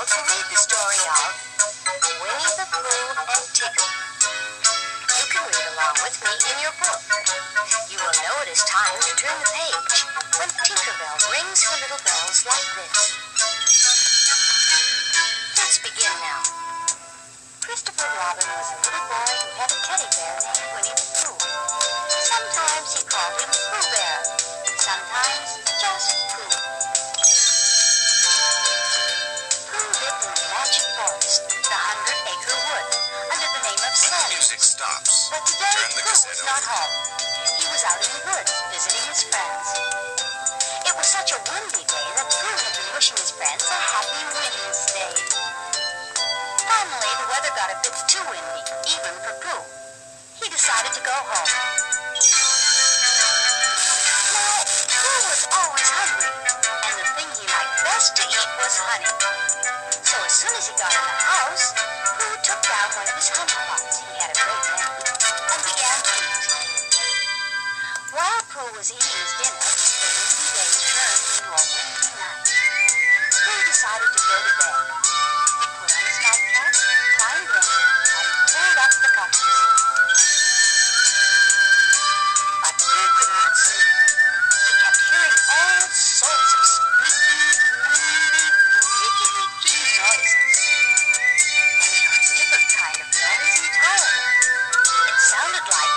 about to read the story of Winnie the Pooh and Tigger. You can read along with me in your book. You will know it is time to turn the page when Tinkerbell rings her little bells like this. Let's begin now. Christopher Robin was a little boy who had a teddy bear named Winnie the Pooh. Sometimes he called him Pooh Bear, sometimes just Pooh. Pooh lived in the magic forest, the 100-acre wood, under the name of Sanders. Music stops. But today, Turn the Pooh cassette was not over. home. He was out in the woods, visiting his friends. It was such a windy day that Pooh had been wishing his friends a happy Wednesday. Finally, the weather got a bit too windy, even for Pooh. He decided to go home. Now, Pooh was always hungry, and the thing he liked best to eat was honey. So as soon as he got in the house, Pooh took down one of his honey pots, he had a great many, and began to eat. While Pooh was eating his dinner, the windy day turned into a windy night. Pooh decided to go to bed. He put on his nightcap, climbed in, and pulled up the covers. But Pooh could not sleep. He kept hearing all sorts of squeaky, windy, rickety noises. Then he heard a different kind of noise entirely. It sounded like...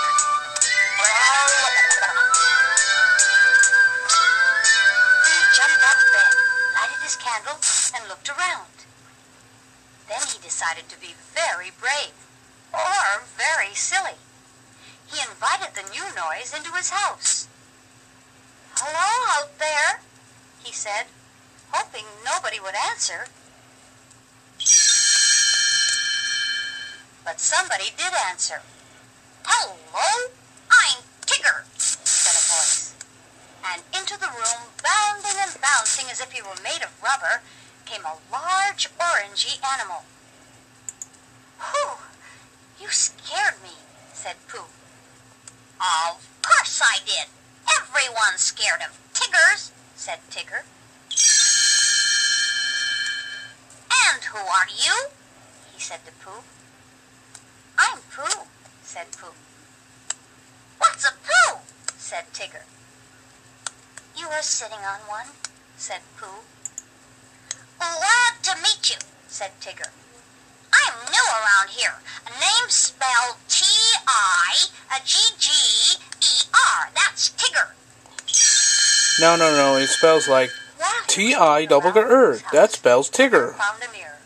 He jumped out of bed, lighted his candle, and looked around. Then he decided to be very brave, or very silly. He invited the new noise into his house. "Hello out there," he said, hoping nobody would answer. But somebody did answer. "Hello, I'm Tigger," said a voice. And into the room, bounding and bouncing as if he were made of rubber, came a large orangey animal. "Whew, you scared me," said Pooh. "Of course I did. Everyone's scared of Tiggers," said Tigger. "And who are you?" he said to Pooh. "I'm Pooh," said Pooh. "What's a Pooh?" said Tigger. "You are sitting on one," said Pooh. "Glad to meet you," said Tigger. "I'm new around here. Name's spelled T-I-G-G-E-R. That's Tigger." No. It spells like Well, T-I-G-G-E-R. That spells Tigger. Found a mirror.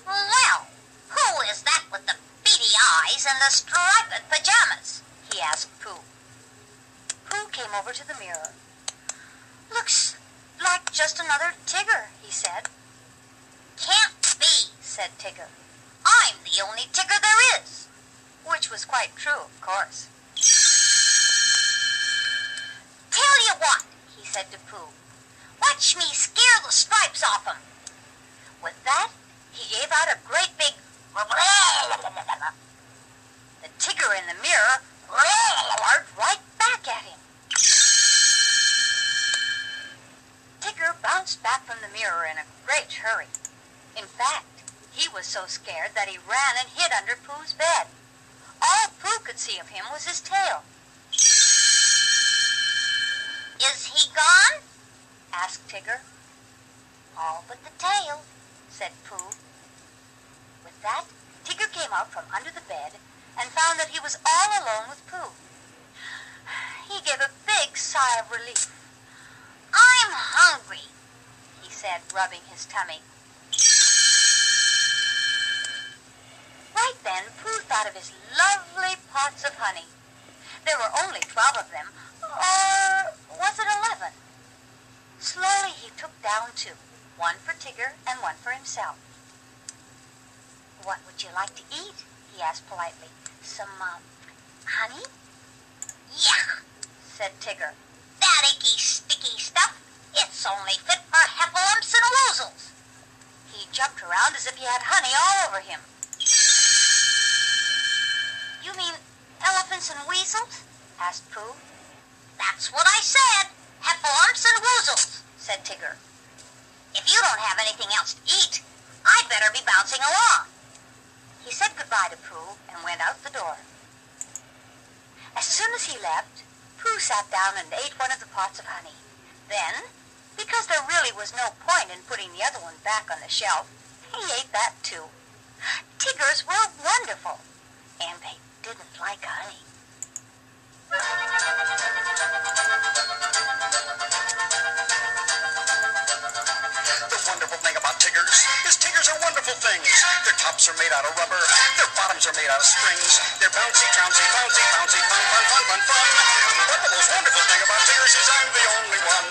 "Well, who is that with the beady eyes and the striped pajamas?" he asked Pooh. Pooh came over to the mirror. "Looks like just another Tigger," he said. "Can't be," said Tigger. "I'm the only Tigger there is." Which was quite true, of course. "Tell you what," he said to Pooh. "Watch me scare the stripes off him." With that, he gave out a great big... The Tigger in the mirror roared right back at him. Tigger bounced back from the mirror in a great hurry. In fact, he was so scared that he ran and hid under Pooh's bed. All Pooh could see of him was his tail. "Is he gone?" asked Tigger. "All but the tail," said Pooh. With that, Tigger came out from under the bed and found that he was all alone with Pooh. He gave a big sigh of relief. "I'm hungry," he said, rubbing his tummy. Right then, Pooh thought of his lovely pots of honey. There were only 12 of them, or was it 11? Slowly he took down 2, one for Tigger and one for himself. "What would you like to eat?" he asked politely. "Some, honey?" "Yuck," said Tigger. "That icky, sticky stuff. It's only fit for heffalumps and woozles." He jumped around as if he had honey all over him. "You mean elephants and weasels?" asked Pooh. "That's what I said. Heffalumps and woozles," said Tigger. "If you don't have anything else to eat, I'd better be bouncing along. He said goodbye to Pooh and went out the door. As soon as he left, Pooh sat down and ate one of the pots of honey. Then, because there really was no point in putting the other one back on the shelf, he ate that too. Tiggers were wonderful, and they didn't like honey. The wonderful thing about Tiggers is Tiggers are wonderful things. Their tops are made out of rubber, their bottoms are made out of springs. They're bouncy, trouncy, bouncy, bouncy, fun, fun, fun, fun, fun. But the most wonderful thing about Tiggers is I'm the only one.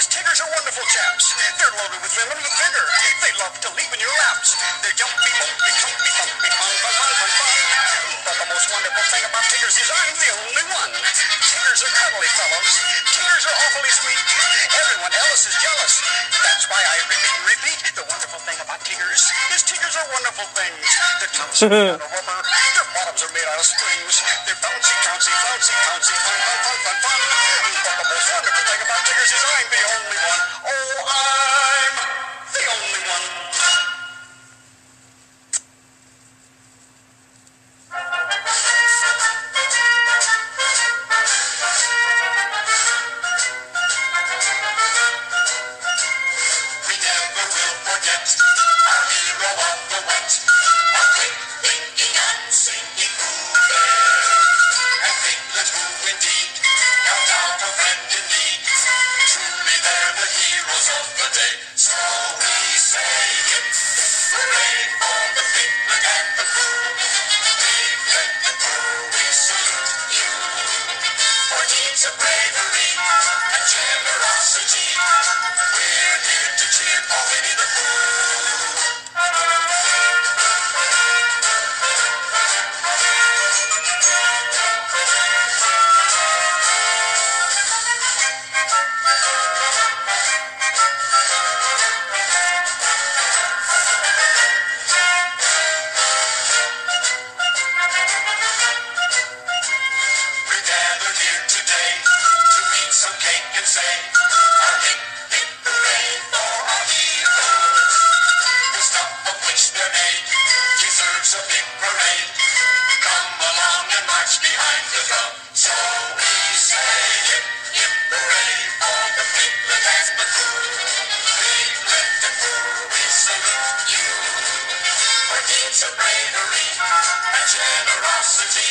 Tiggers are wonderful chaps. They're loaded with vim and with vigor. They love to leap in your laps. They're jumpy, bumpy, comfy, thumpy, fun, fun, fun, fun, fun. But the most wonderful thing about Tiggers is I'm the only one. Tiggers are cuddly fellows. Tiggers are awfully sweet. Everyone else is jealous. That's why I repeat and repeat. The wonderful thing about Tiggers is Tiggers are wonderful things. Their tops are made out of rubber. Their bottoms are made out of springs. They're bouncy, trouncy, flouncy, bouncy, fun, fun, fun, fun, fun. But the most wonderful thing about Tiggers is I'm the only one. Oh, I'm the only one. We never will forget our hero of the wet, our quick thinking and singing Pooh Bear. And Piglet who indeed helped out a friend in need. Truly they're the heroes of the day. So we say hip, hooray for the Piglet and the Pooh. Piglet and Pooh, we salute you. For deeds of bravery and generosity, we're here to cheer for Winnie the Pooh. We're gathered here today to eat some cake and say our hip, hip, hooray for our heroes. The stuff of which they're made deserves a big parade. Come along and march behind the drum. So we say hip, hip, hooray for the Piglet and the Pooh. Piglet and Pooh, we salute you. For deeds of bravery and generosity,